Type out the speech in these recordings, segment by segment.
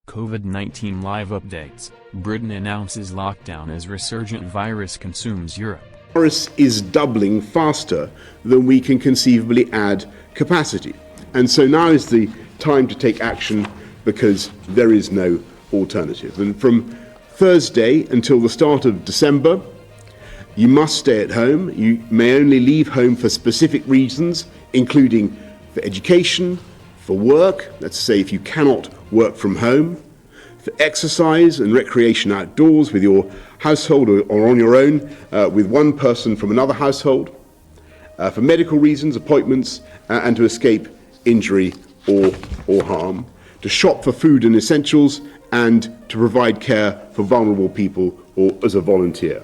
COVID-19 live updates. Britain announces lockdown as resurgent virus consumes Europe. Virus is doubling faster than we can conceivably add capacity. And so now is the time to take action because there is no alternative. And from Thursday until the start of December, you must stay at home. You may only leave home for specific reasons, including for education, for work, let's say if you cannot work from home, for exercise and recreation outdoors with your household or on your own with one person from another household, for medical reasons, appointments, and to escape injury or harm, to shop for food and essentials, and to provide care for vulnerable people or as a volunteer.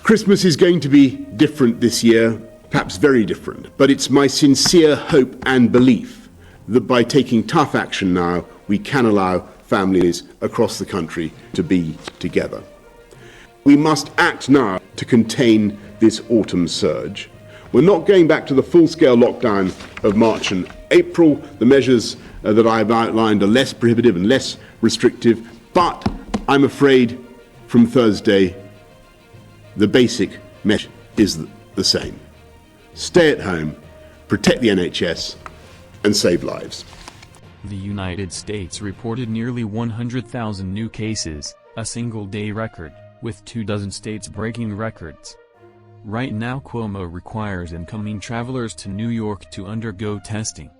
Christmas is going to be different this year, perhaps very different, but it's my sincere hope and belief that by taking tough action now, we can allow families across the country to be together. We must act now to contain this autumn surge. We're not going back to the full-scale lockdown of March and April. The measures that I've outlined are less prohibitive and less restrictive, but I'm afraid from Thursday, the basic message is the same. Stay at home, protect the NHS, and save lives. The United States reported nearly 100,000 new cases, a single-day record, with 24 states breaking records. Right now Cuomo requires incoming travelers to New York to undergo testing.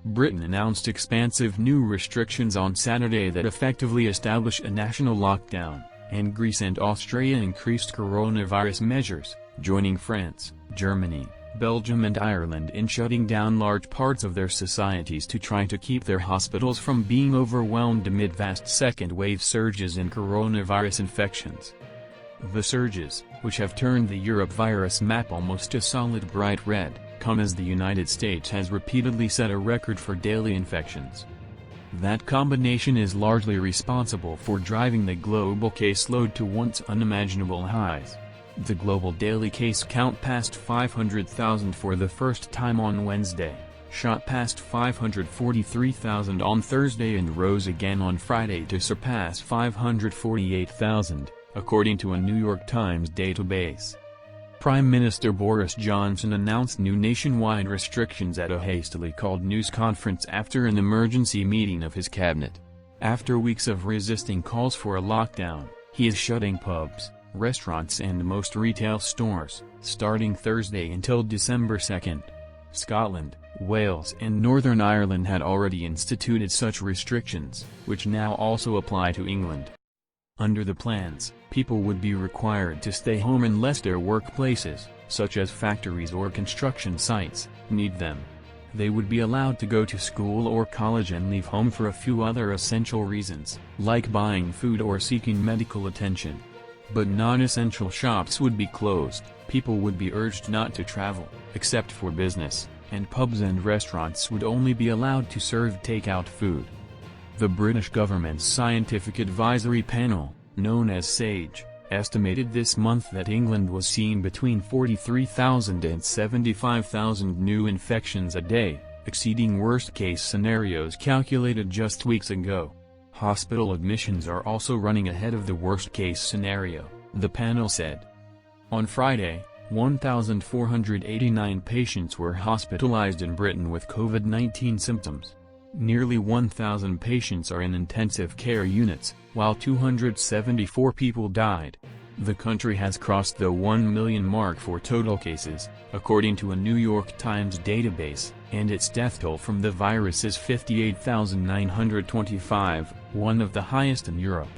Britain announced expansive new restrictions on Saturday that effectively establish a national lockdown, and Greece and Austria increased coronavirus measures, joining France, Germany, Belgium and Ireland in shutting down large parts of their societies to try to keep their hospitals from being overwhelmed amid vast second-wave surges in coronavirus infections. The surges, which have turned the Europe virus map almost a solid bright red, come as the United States has repeatedly set a record for daily infections. That combination is largely responsible for driving the global caseload to once unimaginable highs. The global daily case count passed 500,000 for the first time on Wednesday, shot past 543,000 on Thursday and rose again on Friday to surpass 548,000, according to a New York Times database. Prime Minister Boris Johnson announced new nationwide restrictions at a hastily called news conference after an emergency meeting of his cabinet. After weeks of resisting calls for a lockdown, he is shutting pubs, restaurants and most retail stores, starting Thursday until December 2nd. Scotland, Wales and Northern Ireland had already instituted such restrictions, which now also apply to England. Under the plans, people would be required to stay home unless their workplaces, such as factories or construction sites, need them. They would be allowed to go to school or college and leave home for a few other essential reasons, like buying food or seeking medical attention. But non-essential shops would be closed, people would be urged not to travel, except for business, and pubs and restaurants would only be allowed to serve takeout food. The British government's Scientific Advisory Panel, known as SAGE, estimated this month that England was seeing between 43,000 and 75,000 new infections a day, exceeding worst-case scenarios calculated just weeks ago. Hospital admissions are also running ahead of the worst-case scenario, the panel said. On Friday, 1,489 patients were hospitalized in Britain with COVID-19 symptoms. Nearly 1,000 patients are in intensive care units, while 274 people died. The country has crossed the 1 million mark for total cases, according to a New York Times database, and its death toll from the virus is 58,925, one of the highest in Europe.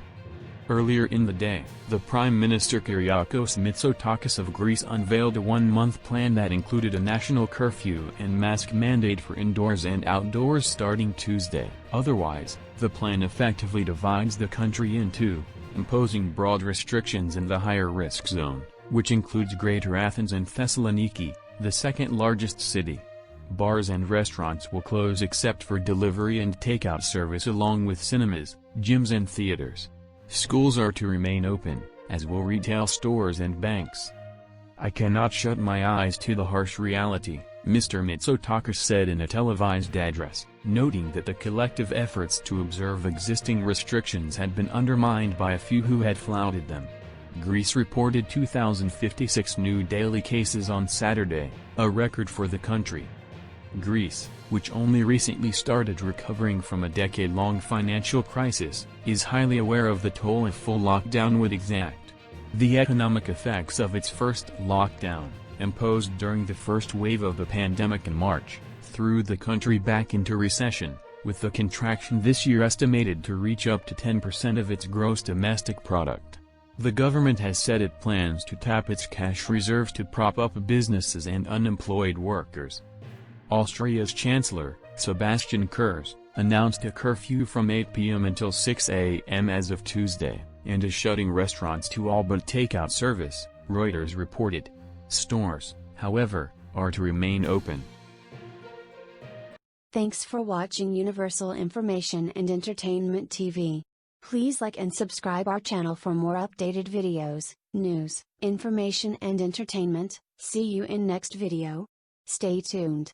Earlier in the day, the Prime Minister Kyriakos Mitsotakis of Greece unveiled a one-month plan that included a national curfew and mask mandate for indoors and outdoors starting Tuesday. Otherwise, the plan effectively divides the country in two, imposing broad restrictions in the higher-risk zone, which includes Greater Athens and Thessaloniki, the second-largest city. Bars and restaurants will close except for delivery and takeout service along with cinemas, gyms and theaters. Schools are to remain open, as will retail stores and banks. I cannot shut my eyes to the harsh reality, Mr. Mitsotakis said in a televised address. noting that the collective efforts to observe existing restrictions had been undermined by a few who had flouted them. Greece reported 2,056 new daily cases on Saturday, a record for the country. Greece, which only recently started recovering from a decade-long financial crisis, is highly aware of the toll a full lockdown would exact. The economic effects of its first lockdown, imposed during the first wave of the pandemic in March, threw the country back into recession, with the contraction this year estimated to reach up to 10% of its gross domestic product. The government has said it plans to tap its cash reserves to prop up businesses and unemployed workers. Austria's Chancellor, Sebastian Kurz, announced a curfew from 8 p.m. until 6 a.m. as of Tuesday, and is shutting restaurants to all but takeout service, Reuters reported. Stores, however, are to remain open. Thanks for watching Universal Information and Entertainment TV. Please like and subscribe our channel for more updated videos, news, information and entertainment. See you in next video. Stay tuned.